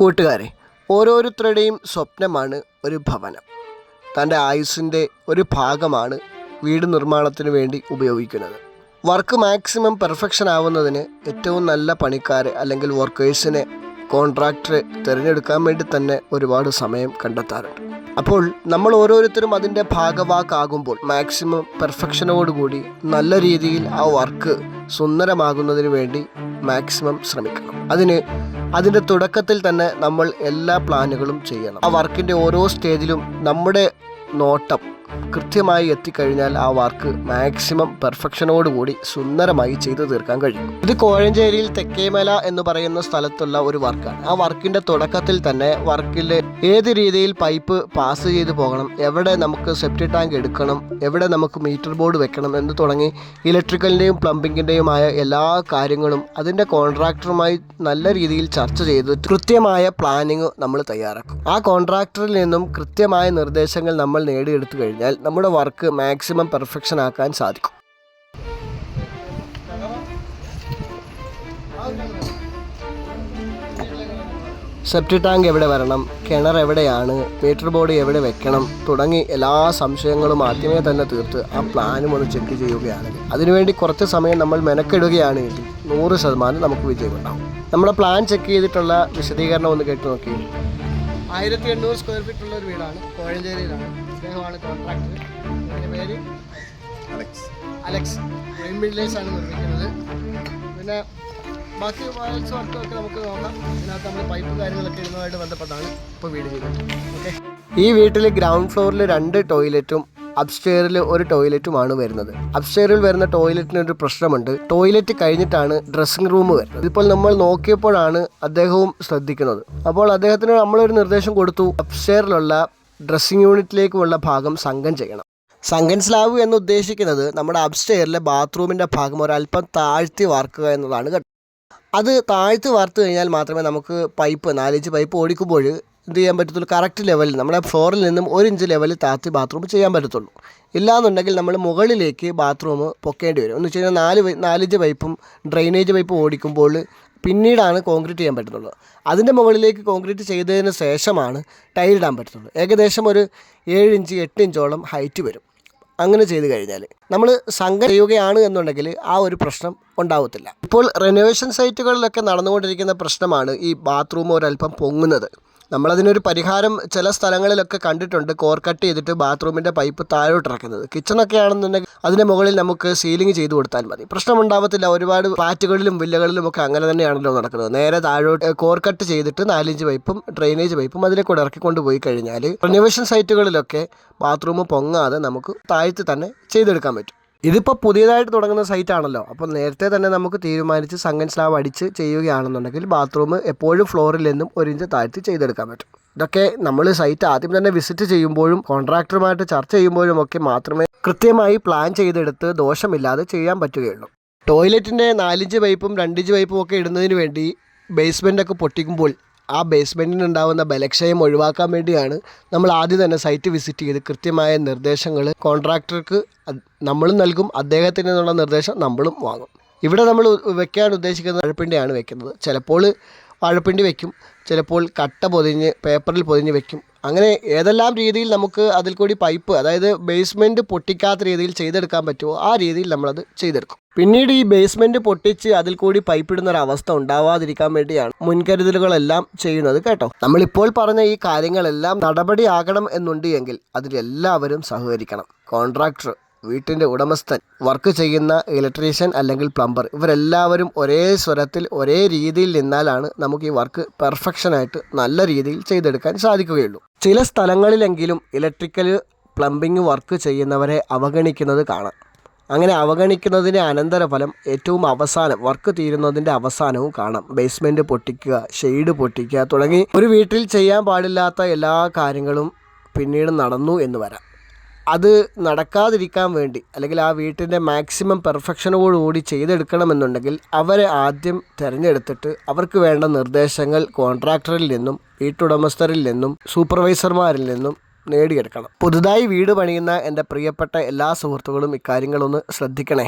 കൂട്ടുകാരെ, ഓരോരുത്തരുടെയും സ്വപ്നമാണ് ഒരു ഭവനം. തൻ്റെ ആയുസ്സിൻ്റെ ഒരു ഭാഗമാണ് വീട് നിർമ്മാണത്തിന് വേണ്ടി ഉപയോഗിക്കുന്നത്. വർക്ക് മാക്സിമം പെർഫെക്ഷൻ ആവുന്നതിന് ഏറ്റവും നല്ല പണിക്കാരെ അല്ലെങ്കിൽ വർക്കേഴ്സിനെ കോൺട്രാക്ടറെ തിരഞ്ഞെടുക്കാൻ വേണ്ടി തന്നെ ഒരുപാട് സമയം കണ്ടെത്താറുണ്ട്. അപ്പോൾ നമ്മൾ ഓരോരുത്തരും അതിൻ്റെ ഭാഗവാക്കാകുമ്പോൾ മാക്സിമം പെർഫെക്ഷനോടുകൂടി നല്ല രീതിയിൽ ആ വർക്ക് സുന്ദരമാകുന്നതിന് വേണ്ടി മാക്സിമം ശ്രമിക്കണം. അതിൻ്റെ തുടക്കത്തിൽ തന്നെ നമ്മൾ എല്ലാ പ്ലാനുകളും ചെയ്യണം. ആ വർക്കിൻ്റെ ഓരോ സ്റ്റേജിലും നമ്മുടെ നോട്ടം കൃത്യമായി എത്തിക്കഴിഞ്ഞാൽ ആ വർക്ക് മാക്സിമം പെർഫെക്ഷനോടുകൂടി സുന്ദരമായി ചെയ്തു തീർക്കാൻ കഴിയും. ഇത് കോഴഞ്ചേരിയിൽ തെക്കേമല എന്ന് പറയുന്ന സ്ഥലത്തുള്ള ഒരു വർക്കാണ്. ആ വർക്കിൻ്റെ തുടക്കത്തിൽ തന്നെ വർക്കിൽ ഏത് രീതിയിൽ പൈപ്പ് പാസ് ചെയ്ത് പോകണം, എവിടെ നമുക്ക് സെപ്റ്റി ടാങ്ക് എടുക്കണം, എവിടെ നമുക്ക് മീറ്റർ ബോർഡ് വെക്കണം എന്ന് തുടങ്ങി ഇലക്ട്രിക്കലിൻ്റെയും പ്ലംബിങ്ങിൻ്റെയുമായ എല്ലാ കാര്യങ്ങളും അതിൻ്റെ കോൺട്രാക്ടറുമായി നല്ല രീതിയിൽ ചർച്ച ചെയ്ത് കൃത്യമായ പ്ലാനിങ് നമ്മൾ തയ്യാറാക്കും. ആ കോൺട്രാക്ടറിൽ നിന്നും കൃത്യമായ നിർദ്ദേശങ്ങൾ നമ്മൾ നേടിയെടുത്തു കഴിഞ്ഞാൽ നമ്മുടെ വർക്ക് മാക്സിമം പെർഫെക്ഷൻ ആക്കാൻ സാധിക്കും. സെപ്റ്റി ടാങ്ക് എവിടെ വരണം, കിണർ എവിടെയാണ്, മീറ്റർ ബോർഡ് എവിടെ വെക്കണം തുടങ്ങി എല്ലാ സംശയങ്ങളും ആദ്യമേ തന്നെ തീർത്ത് ആ പ്ലാനും ഒന്ന് ചെക്ക് ചെയ്യുകയാണെങ്കിൽ, അതിനുവേണ്ടി കുറച്ച് സമയം നമ്മൾ മെനക്കെടുകയാണെങ്കിൽ 100% നമുക്ക് വിജയമുണ്ടാകും. നമ്മുടെ പ്ലാൻ ചെക്ക് ചെയ്തിട്ടുള്ള വിശദീകരണം ഒന്ന് കേട്ട് നോക്കി. 1800 സ്ക്വയർ ഫീറ്റ് ഉള്ള ഒരു വീടാണ്, കോഴഞ്ചേരിയിലാണ്. അദ്ദേഹമാണ് കോൺട്രാക്ടർ. എൻ്റെ പേര് അലക്സ്. പ്രൈം വില്ലേജ് ആണ് നിർമ്മിക്കുന്നത്. പിന്നെ ബാക്കി വയൽസ് വർക്കൊക്കെ നമുക്ക് നോക്കാം. ഇതിനകത്ത് നമ്മൾ പൈപ്പ് കാര്യങ്ങളൊക്കെ ഇടുന്നതുമായിട്ട് ബന്ധപ്പെട്ടാണ് ഇപ്പോൾ വീട് ചെയ്യുന്നത്. ഓക്കെ, ഈ വീട്ടിൽ ഗ്രൗണ്ട് ഫ്ലോറിൽ 2 ടോയ്ലറ്റും അപ്സ്റ്റെയറിൽ ഒരു ടോയ്ലറ്റുമാണ് വരുന്നത്. അപ്സ്റ്റെയറിൽ വരുന്ന ടോയ്ലറ്റിനൊരു പ്രശ്നമുണ്ട്. ടോയ്ലറ്റ് കഴിഞ്ഞിട്ടാണ് ഡ്രസ്സിംഗ് റൂം വരുന്നത്. ഇപ്പോൾ നമ്മൾ നോക്കിയപ്പോഴാണ് അദ്ദേഹവും ശ്രദ്ധിക്കുന്നത്. അപ്പോൾ അദ്ദേഹത്തിന് നമ്മളൊരു നിർദ്ദേശം കൊടുത്തു, അപ്സ്റ്റെയറിലുള്ള ഡ്രസ്സിംഗ് യൂണിറ്റിലേക്കുമുള്ള ഭാഗം സംഘം ചെയ്യണം. സംഘൻ സ്ലാബ് എന്ന് ഉദ്ദേശിക്കുന്നത് നമ്മുടെ അപ്സ്റ്റെയറിലെ ബാത്റൂമിൻ്റെ ഭാഗം ഒരല്പം താഴ്ത്തി വാർക്കുക എന്നതാണ് കേട്ടോ. അത് താഴ്ത്തി വാർത്ത് കഴിഞ്ഞാൽ മാത്രമേ നമുക്ക് 4 ഇഞ്ച് പൈപ്പ് ഓടിക്കുമ്പോൾ എന്ത് ചെയ്യാൻ പറ്റത്തുള്ളൂ, കറക്റ്റ് ലെവലിൽ നമ്മുടെ ഫ്ലോറിൽ നിന്നും 1 ഇഞ്ച് ലെവലിൽ താഴ്ത്തി ബാത്റൂം ചെയ്യാൻ പറ്റത്തുള്ളൂ. ഇല്ലാന്നുണ്ടെങ്കിൽ നമ്മൾ മുകളിലേക്ക് ബാത്റൂം പൊക്കേണ്ടി വരും. എന്ന് വെച്ച് കഴിഞ്ഞാൽ 4 ഇഞ്ച് പൈപ്പും ഡ്രെയിനേജ് പൈപ്പും ഓടിക്കുമ്പോൾ പിന്നീടാണ് കോൺക്രീറ്റ് ചെയ്യാൻ പറ്റുന്നുള്ളൂ. അതിൻ്റെ മുകളിലേക്ക് കോൺക്രീറ്റ് ചെയ്തതിന് ശേഷമാണ് ടൈലിടാൻ പറ്റുന്നുള്ളൂ. ഏകദേശം ഒരു 7 ഇഞ്ച് 8 ഇഞ്ചോളം ഹൈറ്റ് വരും. അങ്ങനെ ചെയ്ത് കഴിഞ്ഞാൽ നമ്മൾ സംഘം ചെയ്യുകയാണ് എന്നുണ്ടെങ്കിൽ ആ ഒരു പ്രശ്നം ഉണ്ടാവത്തില്ല. ഇപ്പോൾ റെനോവേഷൻ സൈറ്റുകളിലൊക്കെ നടന്നുകൊണ്ടിരിക്കുന്ന പ്രശ്നമാണ് ഈ ബാത്റൂം ഒരല്പം പൊങ്ങുന്നത്. നമ്മളതിനൊരു പരിഹാരം ചില സ്ഥലങ്ങളിലൊക്കെ കണ്ടിട്ടുണ്ട്. കോർ കട്ട് ചെയ്തിട്ട് ബാത്റൂമിൻ്റെ പൈപ്പ് താഴോട്ടിറക്കുന്നത്. കിച്ചണൊക്കെ ആണെന്നുണ്ടെങ്കിൽ അതിൻ്റെ മുകളിൽ നമുക്ക് സീലിംഗ് ചെയ്ത് കൊടുത്താൽ മതി, പ്രശ്നമുണ്ടാവത്തില്ല. ഒരുപാട് ഫ്ലാറ്റുകളിലും വില്ലകളിലും ഒക്കെ അങ്ങനെ തന്നെയാണല്ലോ നടക്കുന്നത്. നേരെ താഴോട്ട് കോർ കട്ട് ചെയ്തിട്ട് 4 ഇഞ്ച് പൈപ്പും ഡ്രെയിനേജ് പൈപ്പും അതിലേക്കൂടെ ഇറക്കിക്കൊണ്ട് പോയി കഴിഞ്ഞാൽ റിനോവേഷൻ സൈറ്റുകളിലൊക്കെ ബാത്റൂം പൊങ്ങാതെ നമുക്ക് താഴ്ത്തി തന്നെ ചെയ്തെടുക്കാൻ പറ്റും. ഇതിപ്പോൾ പുതിയതായിട്ട് തുടങ്ങുന്ന സൈറ്റാണല്ലോ. അപ്പോൾ നേരത്തെ തന്നെ നമുക്ക് തീരുമാനിച്ച് സംഘൻ സ്ലാബ് അടിച്ച് ചെയ്യുകയാണെന്നുണ്ടെങ്കിൽ ബാത്റൂം എപ്പോഴും ഫ്ലോറിൽ നിന്നും 1 ഇഞ്ച് താഴ്ത്തി ചെയ്തെടുക്കാൻ പറ്റും. ഇതൊക്കെ നമ്മൾ സൈറ്റ് ആദ്യം തന്നെ വിസിറ്റ് ചെയ്യുമ്പോഴും കോൺട്രാക്ടറുമായിട്ട് ചർച്ച ചെയ്യുമ്പോഴും ഒക്കെ മാത്രമേ കൃത്യമായി പ്ലാൻ ചെയ്തെടുത്ത് ദോഷമില്ലാതെ ചെയ്യാൻ പറ്റുകയുള്ളൂ. ടോയ്ലറ്റിൻ്റെ 4 ഇഞ്ച് പൈപ്പും 2 ഇഞ്ച് പൈപ്പും ഒക്കെ ഇടുന്നതിന് വേണ്ടി ബേസ്മെൻ്റൊക്കെ പൊട്ടിക്കുമ്പോൾ ആ ബേസ്മെൻറ്റിന് ഉണ്ടാകുന്ന ബലക്ഷയം ഒഴിവാക്കാൻ വേണ്ടിയാണ് നമ്മൾ ആദ്യം തന്നെ സൈറ്റ് വിസിറ്റ് ചെയ്ത് കൃത്യമായ നിർദ്ദേശങ്ങൾ കോൺട്രാക്ടർക്ക് നമ്മളും നൽകും. അദ്ദേഹത്തിൽ നിന്നുള്ള നിർദ്ദേശം നമ്മളും വാങ്ങും. ഇവിടെ നമ്മൾ വെക്കാൻ ഉദ്ദേശിക്കുന്ന വാഴപ്പിണ്ടിയാണ് വെക്കുന്നത്. ചിലപ്പോൾ വാഴപ്പിണ്ടി വെക്കും, ചിലപ്പോൾ കട്ട പൊതിഞ്ഞ് പേപ്പറിൽ പൊതിഞ്ഞ് വെക്കും. അങ്ങനെ ഏതെല്ലാം രീതിയിൽ നമുക്ക് അതിൽ കൂടി പൈപ്പ്, അതായത് ബേസ്മെൻറ്റ് പൊട്ടിക്കാത്ത രീതിയിൽ ചെയ്തെടുക്കാൻ പറ്റുമോ ആ രീതിയിൽ നമ്മളത് ചെയ്തെടുക്കും. പിന്നീട് ഈ ബേസ്മെൻറ്റ് പൊട്ടിച്ച് അതിൽ കൂടി പൈപ്പ് ഇടുന്നൊരവസ്ഥ ഉണ്ടാവാതിരിക്കാൻ വേണ്ടിയാണ് മുൻകരുതലുകളെല്ലാം ചെയ്യുന്നത് കേട്ടോ. നമ്മളിപ്പോൾ പറഞ്ഞ ഈ കാര്യങ്ങളെല്ലാം നടപടിയാകണം എന്നുണ്ട് എങ്കിൽ അതിലെല്ലാവരും സഹകരിക്കണം. കോൺട്രാക്ടർ, വീട്ടിൻ്റെ ഉടമസ്ഥൻ, വർക്ക് ചെയ്യുന്ന ഇലക്ട്രീഷ്യൻ അല്ലെങ്കിൽ പ്ലംബർ, ഇവരെല്ലാവരും ഒരേ സ്വരത്തിൽ ഒരേ രീതിയിൽ നിന്നാലാണ് നമുക്ക് ഈ വർക്ക് പെർഫെക്ഷനായിട്ട് നല്ല രീതിയിൽ ചെയ്തെടുക്കാൻ സാധിക്കുകയുള്ളൂ. ചില സ്ഥലങ്ങളിലെങ്കിലും ഇലക്ട്രിക്കൽ പ്ലംബിംഗ് വർക്ക് ചെയ്യുന്നവരെ അവഗണിക്കുന്നത് കാണാം. അങ്ങനെ അവഗണിക്കുന്നതിൻ്റെ അനന്തരഫലം ഏറ്റവും അവസാനം വർക്ക് തീരുന്നതിൻ്റെ അവസാനവും കാണാം. ബേസ്മെൻറ്റ് പൊട്ടിക്കുക, ഷെയ്ഡ് പൊട്ടിക്കുക തുടങ്ങി ഒരു വീട്ടിൽ ചെയ്യാൻ പാടില്ലാത്ത എല്ലാ കാര്യങ്ങളും പിന്നീട് നടന്നു എന്ന് വരാം. അത് നടക്കാതിരിക്കാൻ വേണ്ടി അല്ലെങ്കിൽ ആ വീട്ടിൻ്റെ മാക്സിമം പെർഫെക്ഷനോടുകൂടി ചെയ്തെടുക്കണമെന്നുണ്ടെങ്കിൽ അവരെ ആദ്യം തിരഞ്ഞെടുത്തിട്ട് അവർക്ക് വേണ്ട നിർദ്ദേശങ്ങൾ കോൺട്രാക്ടറിൽ നിന്നും വീട്ടുടമസ്ഥരിൽ നിന്നും സൂപ്പർവൈസർമാരിൽ നിന്നും നേടിയെടുക്കണം. പുതുതായി വീട് പണിയുന്ന എൻ്റെ പ്രിയപ്പെട്ട എല്ലാ സുഹൃത്തുക്കളും ഇക്കാര്യങ്ങളൊന്ന് ശ്രദ്ധിക്കണേ.